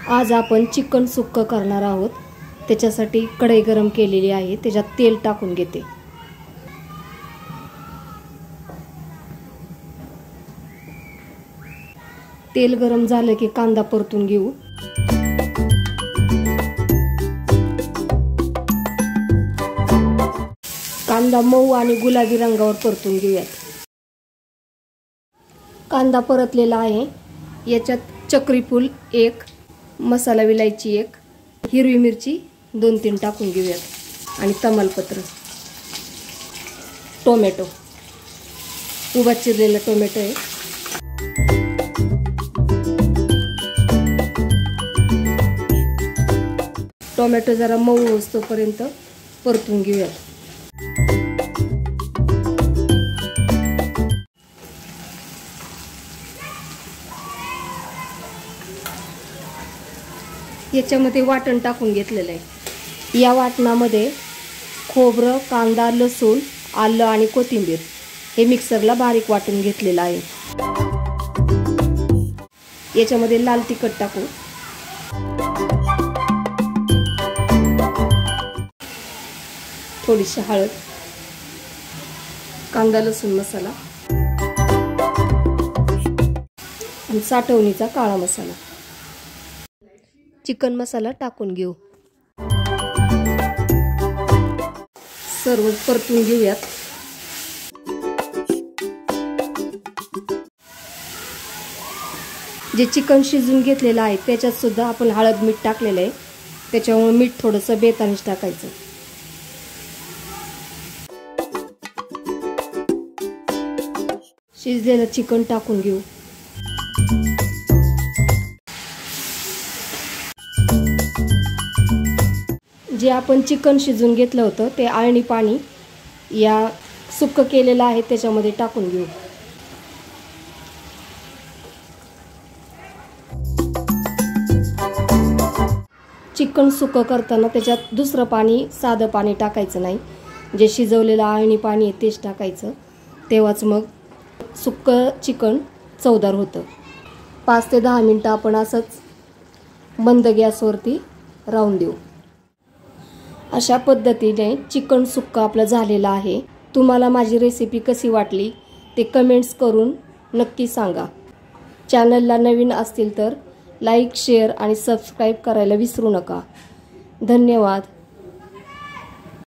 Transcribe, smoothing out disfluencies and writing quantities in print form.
आज आपण चिकन सुक्क करणार आहोत। त्याच्यासाठी कढई गरम केलेली आहे, त्याच्यात तेल टाकून घेते। तेल गरम झाले की कांदा परतून घेऊ। कांदा मऊ आणि गुलाबी रंगावर परतून घेऊयात। कांदा परतलेला आहे। याच्यात चक्री फूल 1, मसाला विलायची 1, हिरवी मिरची 2-3 टाकून घेऊयात आणि तमालपत्र, टोमॅटो, उभा चिरलेला टोमॅटो आहे। टोमॅटो जरा मऊ होईपर्यंत परतून घेऊयात। याच्यामध्ये वाटण टाकून घेतलेलं आहे। या वाटणामध्ये खोबरं, कांदा, लसूण, आलं आणि कोथिंबीर हे मिक्सरला बारीक वाटून घेतलेलं आहे। याच्यामध्ये लाल तिखट टाकू, थोडीशी हळद, कांदा लसूण मसाला आणि साठवणीचा काळा मसाला, चिकन मसाला टाकून घेऊ। सर्व परतून घेऊयात। जे चिकन शिजून घेतलेलं आहे त्याच्यात सुद्धा आपण हळद मीठ टाकलेलं आहे, त्याच्यामुळे मीठ थोडंसं बेतानीच टाकायचं। शिजलेलं चिकन टाकून घेऊ। जे आपण चिकन शिजून घेतलं होतं ते आळणी पाणी या सुक्क केलेलं आहे त्याच्यामध्ये टाकून घेऊ। चिकन सुक्क करताना त्याच्यात दुसरं पाणी, साधं पाणी टाकायचं नाही। जे शिजवलेलं आळणी पाणी आहे तेच टाकायचं, तेव्हाच मग सुक्क चिकन चवदार होतं। 5 ते 10 मिनिटं आपण असंच मंद गॅसवरती राहून देऊ। अशा पद्धतीने चिकन सुक्का आपलं झालेलं आहे। तुम्हाला माझी रेसिपी कशी वाटली ते कमेंट्स करून नक्की सांगा। चॅनलला नवीन असतील तर लाईक, शेअर आणि सबस्क्राईब करायला विसरू नका। धन्यवाद।